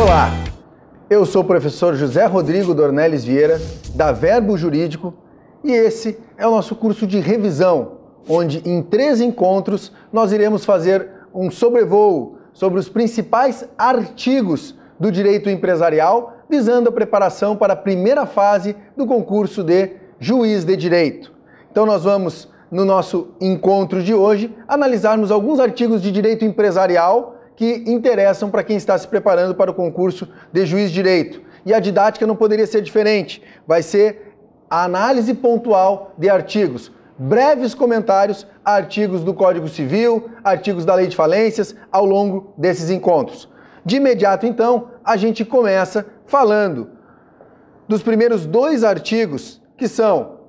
Olá, eu sou o professor José Rodrigo Dornelles Vieira, da Verbo Jurídico, e esse é o nosso curso de revisão, onde em 3 encontros nós iremos fazer um sobrevoo sobre os principais artigos do direito empresarial, visando a preparação para a primeira fase do concurso de juiz de direito. Então nós vamos, no nosso encontro de hoje, analisarmos alguns artigos de direito empresarial que interessam para quem está se preparando para o concurso de juiz de direito. E a didática não poderia ser diferente, vai ser a análise pontual de artigos, breves comentários a artigos do Código Civil, artigos da Lei de Falências, ao longo desses encontros. De imediato, então, a gente começa falando dos primeiros 2 artigos, que são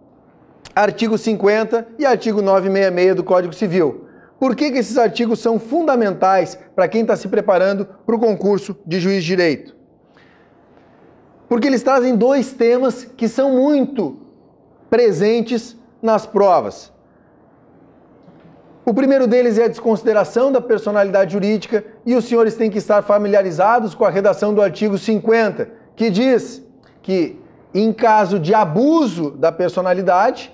artigo 50 e artigo 966 do Código Civil. Por que esses artigos são fundamentais para quem está se preparando para o concurso de juiz de direito? Porque eles trazem 2 temas que são muito presentes nas provas. O primeiro deles é a desconsideração da personalidade jurídica, e os senhores têm que estar familiarizados com a redação do artigo 50, que diz que, em caso de abuso da personalidade,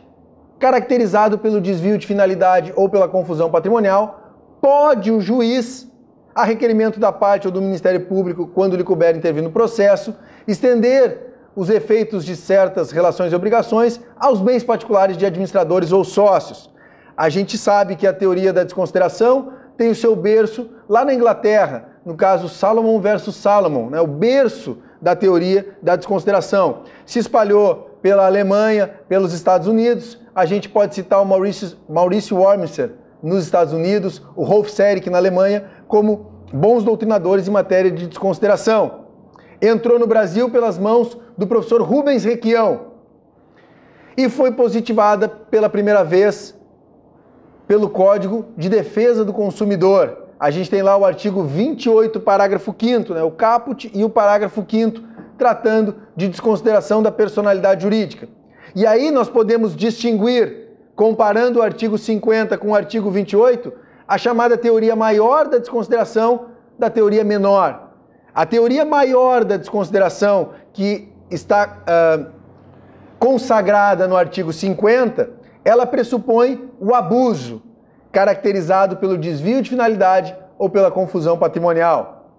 caracterizado pelo desvio de finalidade ou pela confusão patrimonial, pode o juiz, a requerimento da parte ou do Ministério Público, quando lhe couber intervir no processo, estender os efeitos de certas relações e obrigações aos bens particulares de administradores ou sócios. A gente sabe que a teoria da desconsideração tem o seu berço lá na Inglaterra, no caso Salomon versus Salomon, né? O berço da teoria da desconsideração. Se espalhou pela Alemanha, pelos Estados Unidos. A gente pode citar o Maurício Wormser nos Estados Unidos, o Rolf Serig na Alemanha, como bons doutrinadores em matéria de desconsideração. Entrou no Brasil pelas mãos do professor Rubens Requião e foi positivada pela primeira vez pelo Código de Defesa do Consumidor. A gente tem lá o artigo 28, parágrafo 5º, né, o caput e o parágrafo 5º, tratando de desconsideração da personalidade jurídica. E aí nós podemos distinguir, comparando o artigo 50 com o artigo 28, a chamada teoria maior da desconsideração da teoria menor. A teoria maior da desconsideração, que está consagrada no artigo 50, ela pressupõe o abuso, caracterizado pelo desvio de finalidade ou pela confusão patrimonial.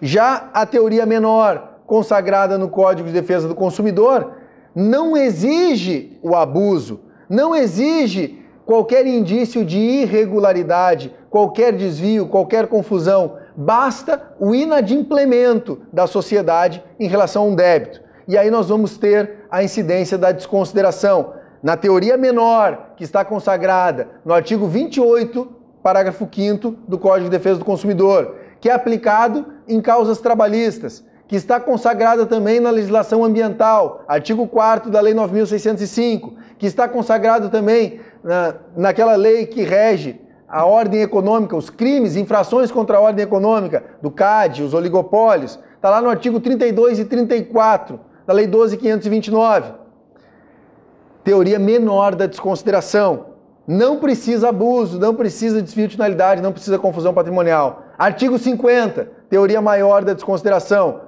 Já a teoria menor, consagrada no Código de Defesa do Consumidor, não exige o abuso, não exige qualquer indício de irregularidade, qualquer desvio, qualquer confusão. Basta o inadimplemento da sociedade em relação a um débito. E aí nós vamos ter a incidência da desconsideração. Na teoria menor, que está consagrada no artigo 28, parágrafo 5º do Código de Defesa do Consumidor, que é aplicado em causas trabalhistas, que está consagrada também na legislação ambiental, artigo 4º da Lei 9.605, que está consagrado também naquela lei que rege a ordem econômica, os crimes, infrações contra a ordem econômica, do CAD, os oligopólios, está lá no artigo 32 e 34 da Lei 12.529. Teoria menor da desconsideração. Não precisa abuso, não precisa desvio de finalidade, não precisa confusão patrimonial. Artigo 50, teoria maior da desconsideração.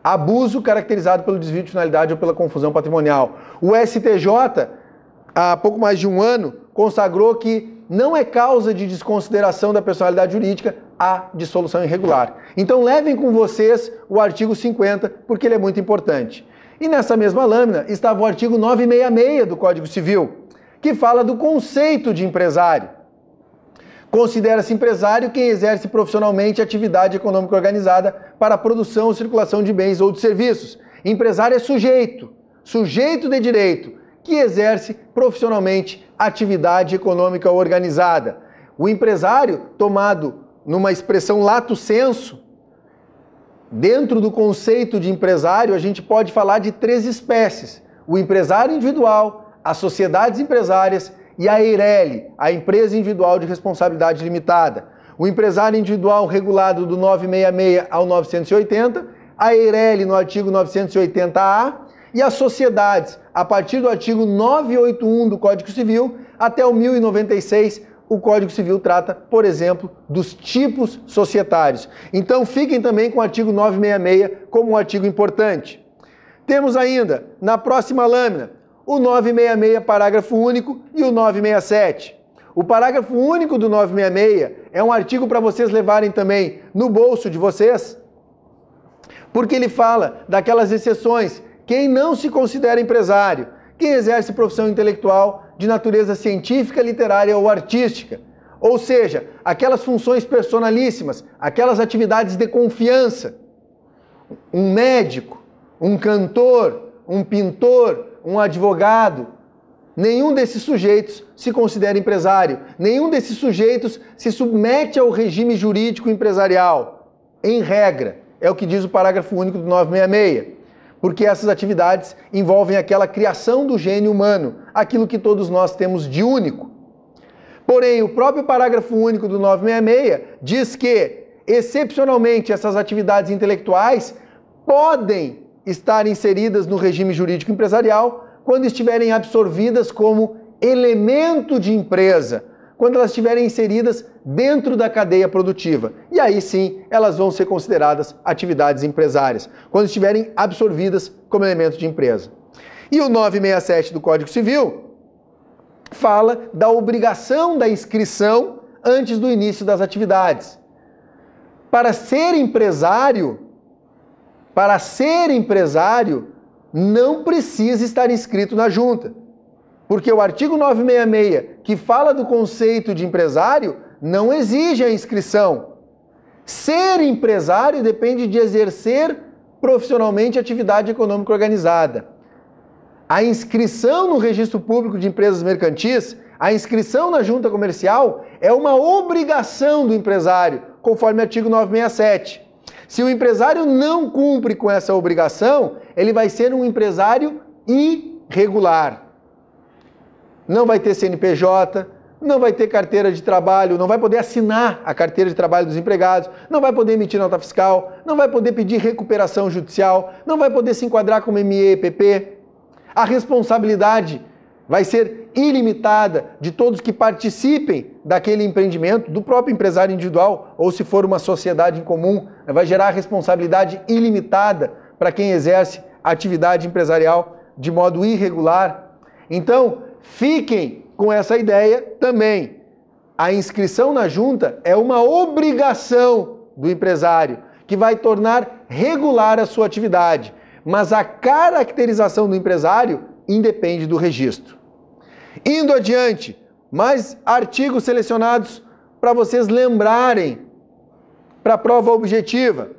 Abuso caracterizado pelo desvio de finalidade ou pela confusão patrimonial. O STJ, há pouco mais de um ano, consagrou que não é causa de desconsideração da personalidade jurídica a dissolução irregular. Então levem com vocês o artigo 50, porque ele é muito importante. E nessa mesma lâmina estava o artigo 966 do Código Civil, que fala do conceito de empresário. Considera-se empresário quem exerce profissionalmente atividade econômica organizada para a produção ou circulação de bens ou de serviços. Empresário é sujeito de direito, que exerce profissionalmente atividade econômica organizada. O empresário, tomado numa expressão lato sensu, dentro do conceito de empresário, a gente pode falar de 3 espécies: o empresário individual, as sociedades empresárias e a EIRELI, a empresa individual de responsabilidade limitada. O empresário individual regulado do 966 ao 980, a EIRELI no artigo 980-A e as sociedades a partir do artigo 981 do Código Civil até o 1096, o Código Civil trata, por exemplo, dos tipos societários. Então fiquem também com o artigo 966 como um artigo importante. Temos ainda, na próxima lâmina, o 966, parágrafo único, e o 967. O parágrafo único do 966 é um artigo para vocês levarem também no bolso de vocês, porque ele fala daquelas exceções. Quem não se considera empresário, quem exerce profissão intelectual de natureza científica, literária ou artística, ou seja, aquelas funções personalíssimas, aquelas atividades de confiança, um médico, um cantor, um pintor, um advogado, nenhum desses sujeitos se considera empresário, nenhum desses sujeitos se submete ao regime jurídico empresarial, em regra, é o que diz o parágrafo único do 966. Porque essas atividades envolvem aquela criação do gênio humano, aquilo que todos nós temos de único. Porém, o próprio parágrafo único do 966 diz que, excepcionalmente, essas atividades intelectuais podem estar inseridas no regime jurídico empresarial quando estiverem absorvidas como elemento de empresa, quando elas estiverem inseridas dentro da cadeia produtiva. E aí sim, elas vão ser consideradas atividades empresárias, quando estiverem absorvidas como elemento de empresa. E o 967 do Código Civil fala da obrigação da inscrição antes do início das atividades. Para ser empresário, não precisa estar inscrito na junta. Porque o artigo 966, que fala do conceito de empresário, não exige a inscrição. Ser empresário depende de exercer profissionalmente atividade econômica organizada. A inscrição no Registro Público de Empresas Mercantis, a inscrição na junta comercial, é uma obrigação do empresário, conforme o artigo 967. Se o empresário não cumpre com essa obrigação, ele vai ser um empresário irregular. Não vai ter CNPJ, não vai ter carteira de trabalho, não vai poder assinar a carteira de trabalho dos empregados, não vai poder emitir nota fiscal, não vai poder pedir recuperação judicial, não vai poder se enquadrar como MEPP. A responsabilidade vai ser ilimitada de todos que participem daquele empreendimento, do próprio empresário individual, ou se for uma sociedade em comum, vai gerar responsabilidade ilimitada para quem exerce atividade empresarial de modo irregular. Então, fiquem com essa ideia também. A inscrição na junta é uma obrigação do empresário, que vai tornar regular a sua atividade. Mas a caracterização do empresário independe do registro. Indo adiante, mais artigos selecionados para vocês lembrarem para a prova objetiva.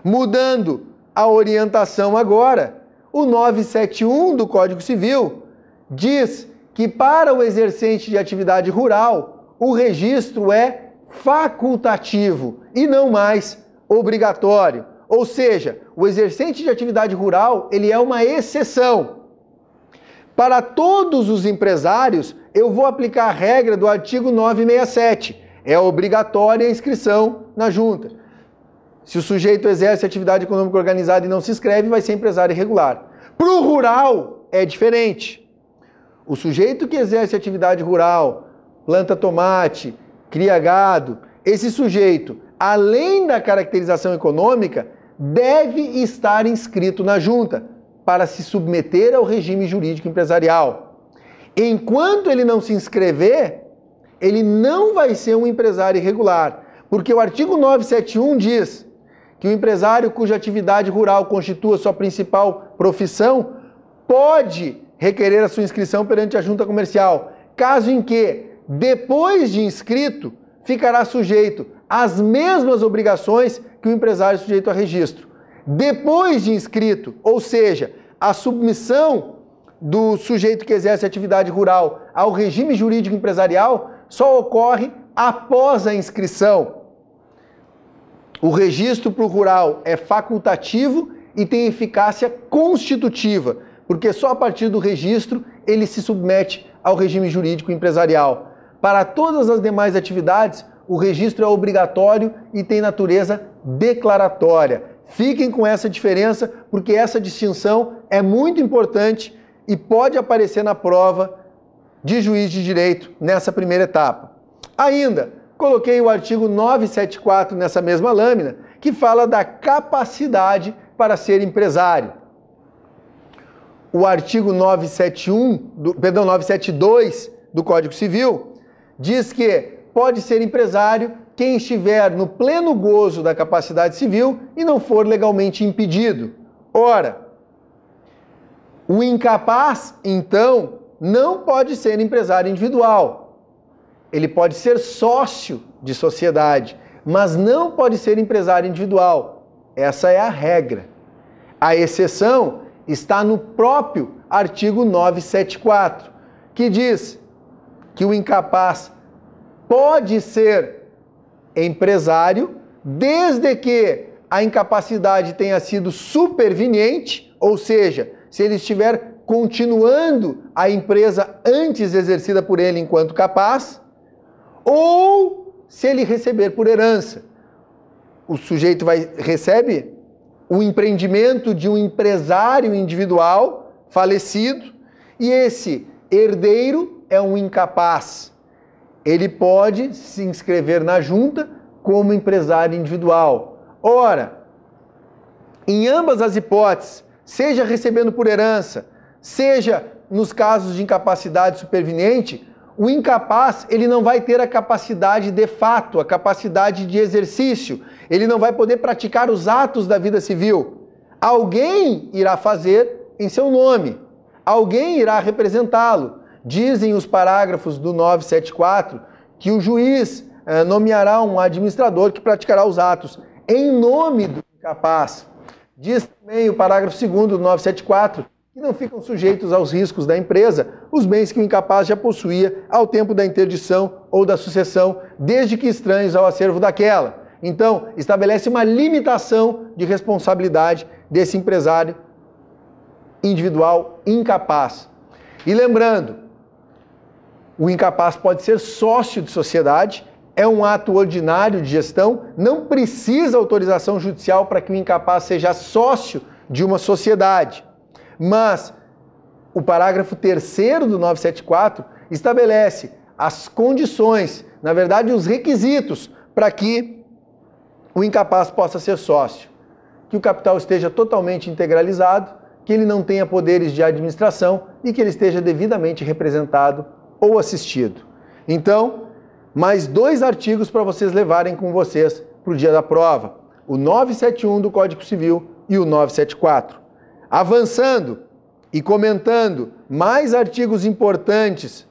Mudando a orientação agora, o 971 do Código Civil diz que para o exercente de atividade rural, o registro é facultativo e não mais obrigatório. Ou seja, o exercente de atividade rural, ele é uma exceção. Para todos os empresários, eu vou aplicar a regra do artigo 967. É obrigatória a inscrição na junta. Se o sujeito exerce atividade econômica organizada e não se inscreve, vai ser empresário irregular. Para o rural, é diferente. O sujeito que exerce atividade rural, planta tomate, cria gado, esse sujeito, além da caracterização econômica, deve estar inscrito na junta para se submeter ao regime jurídico empresarial. Enquanto ele não se inscrever, ele não vai ser um empresário irregular, porque o artigo 971 diz que o empresário cuja atividade rural constitua sua principal profissão pode requerer a sua inscrição perante a junta comercial, caso em que, depois de inscrito, ficará sujeito às mesmas obrigações que o empresário sujeito a registro. Depois de inscrito, ou seja, a submissão do sujeito que exerce atividade rural ao regime jurídico empresarial só ocorre após a inscrição. O registro para o rural é facultativo e tem eficácia constitutiva, porque só a partir do registro ele se submete ao regime jurídico empresarial. Para todas as demais atividades, o registro é obrigatório e tem natureza declaratória. Fiquem com essa diferença, porque essa distinção é muito importante e pode aparecer na prova de juiz de direito nessa primeira etapa. Ainda, coloquei o artigo 974 nessa mesma lâmina, que fala da capacidade para ser empresário. O artigo 972 do Código Civil diz que pode ser empresário quem estiver no pleno gozo da capacidade civil e não for legalmente impedido. Ora, o incapaz, então, não pode ser empresário individual. Ele pode ser sócio de sociedade, mas não pode ser empresário individual. Essa é a regra. A exceção está no próprio artigo 974, que diz que o incapaz pode ser empresário desde que a incapacidade tenha sido superveniente, ou seja, se ele estiver continuando a empresa antes exercida por ele enquanto capaz, ou se ele receber por herança. O sujeito recebe o empreendimento de um empresário individual falecido e esse herdeiro é um incapaz. Ele pode se inscrever na junta como empresário individual. Ora, em ambas as hipóteses, seja recebendo por herança, seja nos casos de incapacidade superveniente, o incapaz ele não vai ter a capacidade de fato, a capacidade de exercício. Ele não vai poder praticar os atos da vida civil. Alguém irá fazer em seu nome. Alguém irá representá-lo. Dizem os parágrafos do 974 que o juiz nomeará um administrador que praticará os atos em nome do incapaz. Diz também o parágrafo 2º do 974 que não ficam sujeitos aos riscos da empresa os bens que o incapaz já possuía ao tempo da interdição ou da sucessão, desde que estranhos ao acervo daquela. Então, estabelece uma limitação de responsabilidade desse empresário individual incapaz. E lembrando, o incapaz pode ser sócio de sociedade, é um ato ordinário de gestão, não precisa autorização judicial para que o incapaz seja sócio de uma sociedade. Mas o parágrafo 3º do 974 estabelece as condições, na verdade os requisitos, para que o incapaz possa ser sócio. Que o capital esteja totalmente integralizado, que ele não tenha poderes de administração e que ele esteja devidamente representado ou assistido. Então, mais 2 artigos para vocês levarem com vocês para o dia da prova. O 971 do Código Civil e o 974. Avançando e comentando mais artigos importantes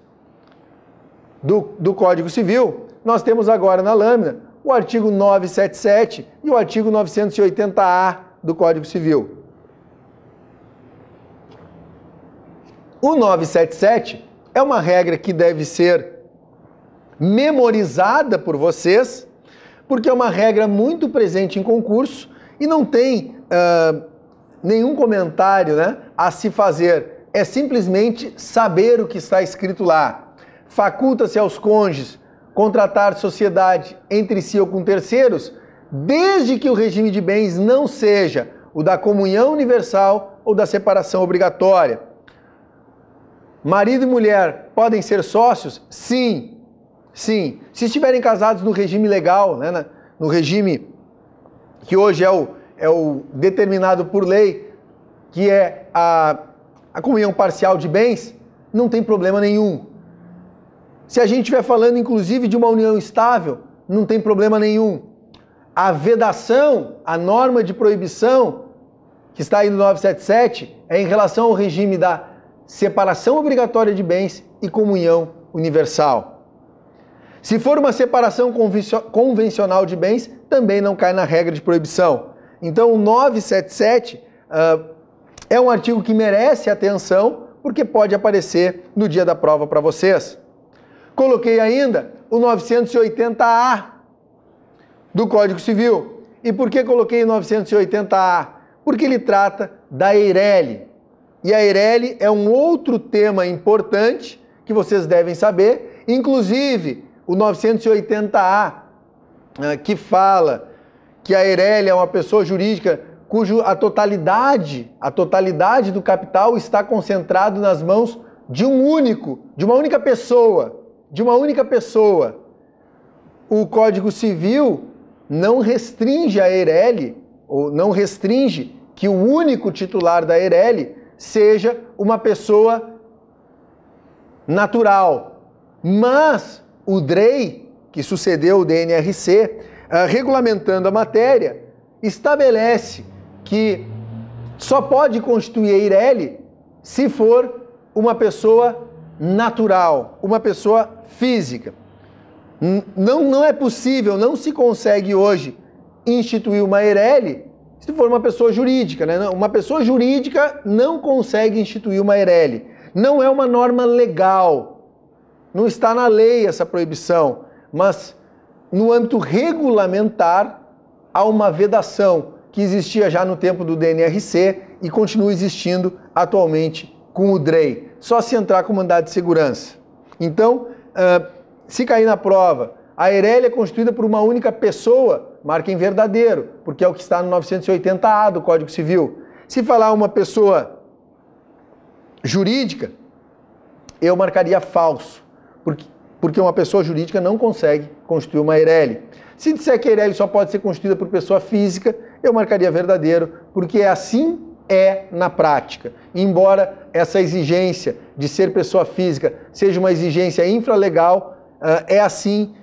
do Código Civil, nós temos agora na lâmina o artigo 977 e o artigo 980-A do Código Civil. O 977 é uma regra que deve ser memorizada por vocês, porque é uma regra muito presente em concurso e não tem nenhum comentário, a se fazer. É simplesmente saber o que está escrito lá. Faculta-se aos cônjuges contratar sociedade entre si ou com terceiros, desde que o regime de bens não seja o da comunhão universal ou da separação obrigatória. Marido e mulher podem ser sócios? Sim. Sim. Se estiverem casados no regime legal, no regime que hoje é o determinado por lei, que é a comunhão parcial de bens, não tem problema nenhum. Se a gente estiver falando, inclusive, de uma união estável, não tem problema nenhum. A vedação, a norma de proibição, que está aí no 977, é em relação ao regime da separação obrigatória de bens e comunhão universal. Se for uma separação convencional de bens, também não cai na regra de proibição. Então, o 977 é um artigo que merece atenção, porque pode aparecer no dia da prova para vocês. Coloquei ainda o 980-A do Código Civil. E por que coloquei o 980-A? Porque ele trata da EIRELI. E a EIRELI é um outro tema importante que vocês devem saber, inclusive o 980-A, que fala que a EIRELI é uma pessoa jurídica cuja a totalidade do capital está concentrado nas mãos de uma única pessoa, o Código Civil não restringe a Eireli, ou não restringe que o único titular da Eireli seja uma pessoa natural. Mas o DREI, que sucedeu o DNRC, regulamentando a matéria, estabelece que só pode constituir a Eireli se for uma pessoa natural, uma pessoa física. Não é possível, não se consegue hoje instituir uma Eireli se for uma pessoa jurídica, né? Uma pessoa jurídica não consegue instituir uma Eireli. Não é uma norma legal, não está na lei essa proibição, mas no âmbito regulamentar há uma vedação que existia já no tempo do DNRC e continua existindo atualmente com o DREI. Só se entrar com mandado de segurança. Então, se cair na prova, a Eireli é constituída por uma única pessoa, marca em verdadeiro, porque é o que está no 980A do Código Civil. Se falar uma pessoa jurídica, eu marcaria falso, porque uma pessoa jurídica não consegue constituir uma Eireli. Se disser que a Eireli só pode ser constituída por pessoa física, eu marcaria verdadeiro, porque assim é na prática. Embora essa exigência de ser pessoa física seja uma exigência infralegal, é assim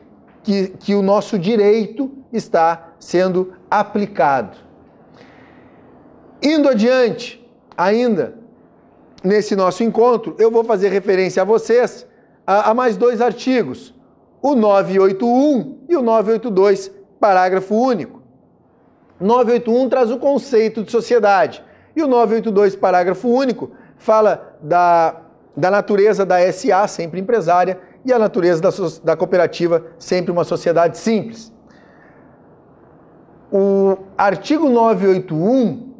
que o nosso direito está sendo aplicado. Indo adiante, ainda nesse nosso encontro, eu vou fazer referência a vocês a mais dois artigos, o 981 e o 982, parágrafo único. 981 traz o conceito de sociedade e o 982, parágrafo único, fala da natureza da SA, sempre empresária, e a natureza da cooperativa, sempre uma sociedade simples. O artigo 981,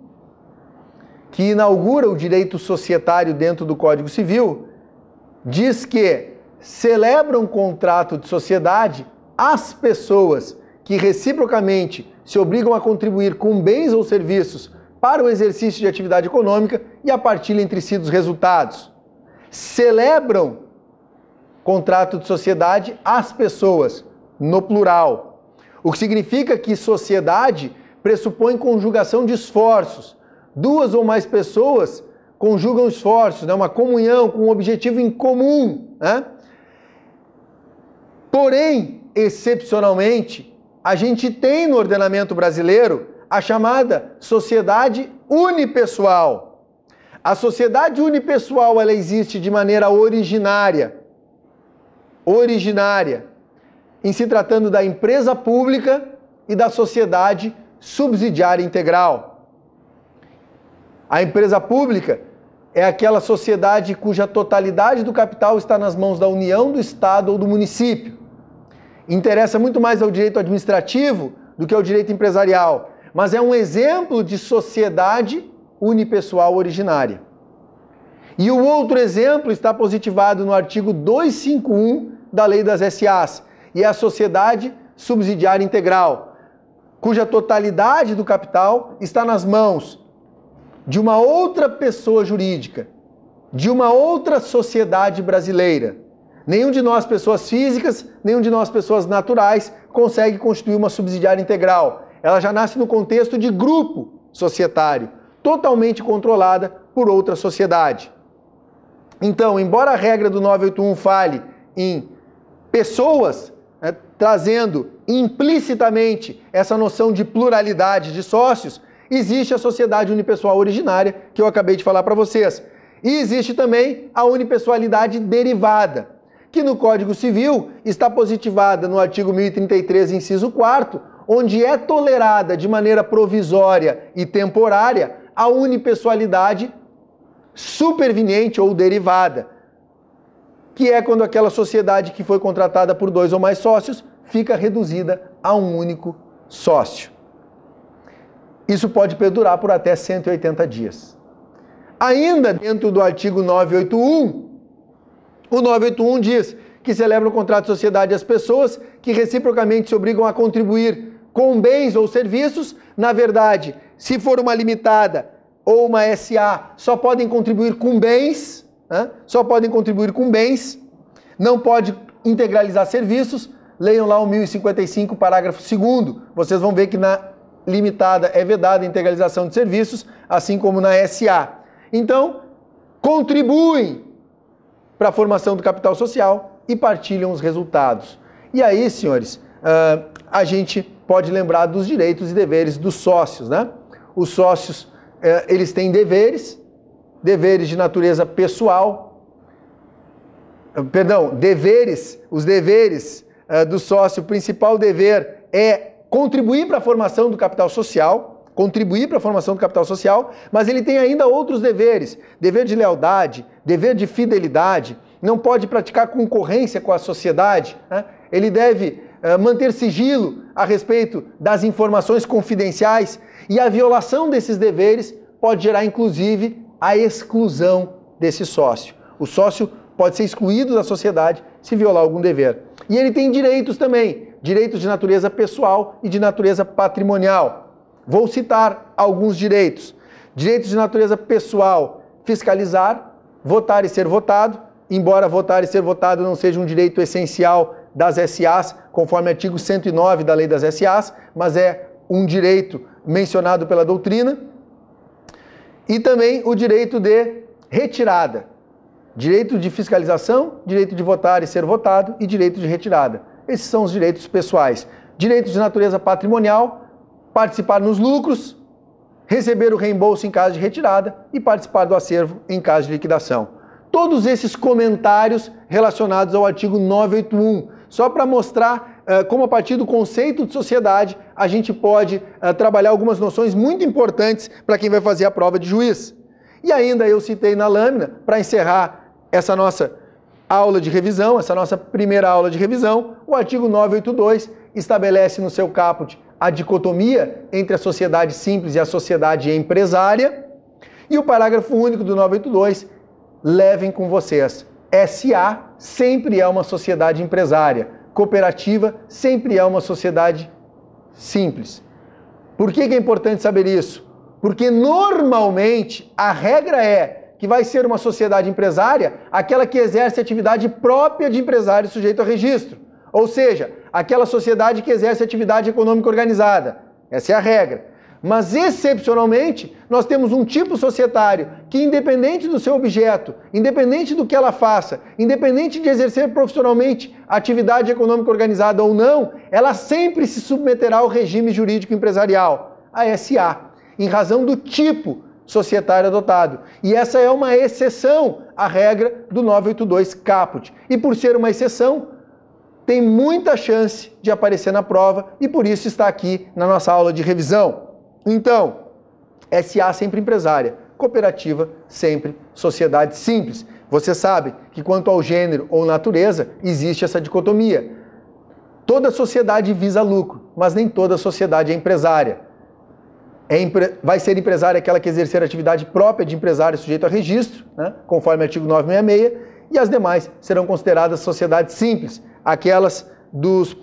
que inaugura o direito societário dentro do Código Civil, diz que celebram um contrato de sociedade as pessoas que reciprocamente se obrigam a contribuir com bens ou serviços para o exercício de atividade econômica e a partilha entre si dos resultados. Celebram contrato de sociedade às pessoas, no plural. O que significa que sociedade pressupõe conjugação de esforços. Duas ou mais pessoas conjugam esforços, né? Uma comunhão com um objetivo em comum. Né? Porém, excepcionalmente, a gente tem no ordenamento brasileiro a chamada sociedade unipessoal. A sociedade unipessoal ela existe de maneira originária, em se tratando da empresa pública e da sociedade subsidiária integral. A empresa pública é aquela sociedade cuja totalidade do capital está nas mãos da União, do Estado ou do município. Interessa muito mais ao direito administrativo do que ao direito empresarial, mas é um exemplo de sociedade unipessoal originária. E o outro exemplo está positivado no artigo 251 da Lei das SAs, e é a sociedade subsidiária integral, cuja totalidade do capital está nas mãos de uma outra pessoa jurídica, de uma outra sociedade brasileira. Nenhum de nós, pessoas físicas, nenhum de nós, pessoas naturais, consegue constituir uma subsidiária integral. Ela já nasce no contexto de grupo societário, totalmente controlada por outra sociedade. Então, embora a regra do 981 fale em pessoas, né, trazendo implicitamente essa noção de pluralidade de sócios, existe a sociedade unipessoal originária, que eu acabei de falar para vocês. E existe também a unipessoalidade derivada, que no Código Civil está positivada no artigo 1033, inciso 4º, onde é tolerada de maneira provisória e temporária a unipessoalidade superveniente ou derivada, que é quando aquela sociedade que foi contratada por dois ou mais sócios fica reduzida a um único sócio. Isso pode perdurar por até 180 dias. Ainda dentro do artigo 981, o 981 diz que celebra o contrato de sociedade as pessoas que reciprocamente se obrigam a contribuir com bens ou serviços. Na verdade, se for uma limitada ou uma SA, só podem contribuir com bens, né? Só podem contribuir com bens, não pode integralizar serviços. Leiam lá o 1055, parágrafo 2º. Vocês vão ver que na limitada é vedada a integralização de serviços, assim como na SA. Então, contribuem para a formação do capital social e partilham os resultados. E aí, senhores, a gente pode lembrar dos direitos e deveres dos sócios, né? Os sócios, eles têm deveres de natureza pessoal, os deveres do sócio, o principal dever é contribuir para a formação do capital social, mas ele tem ainda outros deveres, dever de lealdade, dever de fidelidade, não pode praticar concorrência com a sociedade, né? Ele deve manter sigilo a respeito das informações confidenciais, e a violação desses deveres pode gerar, inclusive, a exclusão desse sócio. O sócio pode ser excluído da sociedade se violar algum dever. E ele tem direitos também, direitos de natureza pessoal e de natureza patrimonial. Vou citar alguns direitos. Direitos de natureza pessoal: fiscalizar, votar e ser votado, embora votar e ser votado não seja um direito essencial das SAs, conforme artigo 109 da Lei das SAs, mas é um direito mencionado pela doutrina. E também o direito de retirada. Direito de fiscalização, direito de votar e ser votado e direito de retirada. Esses são os direitos pessoais. Direitos de natureza patrimonial: participar nos lucros, receber o reembolso em caso de retirada e participar do acervo em caso de liquidação. Todos esses comentários relacionados ao artigo 981, só para mostrar como a partir do conceito de sociedade a gente pode trabalhar algumas noções muito importantes para quem vai fazer a prova de juiz. E ainda eu citei na lâmina, para encerrar essa nossa aula de revisão, essa nossa primeira aula de revisão, o artigo 982 estabelece no seu caput a dicotomia entre a sociedade simples e a sociedade empresária, e o parágrafo único do 982, levem com vocês: SA sempre é uma sociedade empresária, cooperativa sempre é uma sociedade simples. Por que é importante saber isso? Porque normalmente a regra é que vai ser uma sociedade empresária aquela que exerce atividade própria de empresário sujeito a registro. Ou seja, aquela sociedade que exerce atividade econômica organizada. Essa é a regra. Mas, excepcionalmente, nós temos um tipo societário que, independente do seu objeto, independente do que ela faça, independente de exercer profissionalmente atividade econômica organizada ou não, ela sempre se submeterá ao regime jurídico empresarial, a SA, em razão do tipo societário adotado. E essa é uma exceção à regra do 982 caput. E por ser uma exceção, tem muita chance de aparecer na prova e por isso está aqui na nossa aula de revisão. Então, SA sempre empresária, cooperativa sempre sociedade simples. Você sabe que quanto ao gênero ou natureza, existe essa dicotomia. Toda sociedade visa lucro, mas nem toda sociedade é empresária. Vai ser empresária aquela que exercer atividade própria de empresário sujeito a registro, né, conforme o artigo 966, e as demais serão consideradas sociedades simples, aquelas dos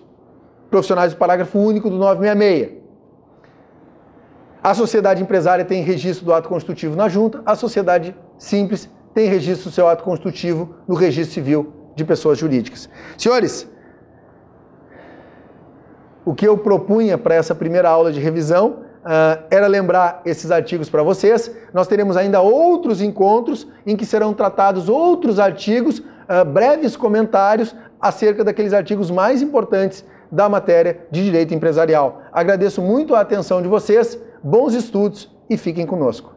profissionais do parágrafo único do 966. A sociedade empresária tem registro do ato constitutivo na junta, a sociedade simples tem registro do seu ato constitutivo no registro civil de pessoas jurídicas. Senhores, o que eu propunha para essa primeira aula de revisão era lembrar esses artigos para vocês. Nós teremos ainda outros encontros em que serão tratados outros artigos, breves comentários acerca daqueles artigos mais importantes da matéria de direito empresarial. Agradeço muito a atenção de vocês, bons estudos e fiquem conosco.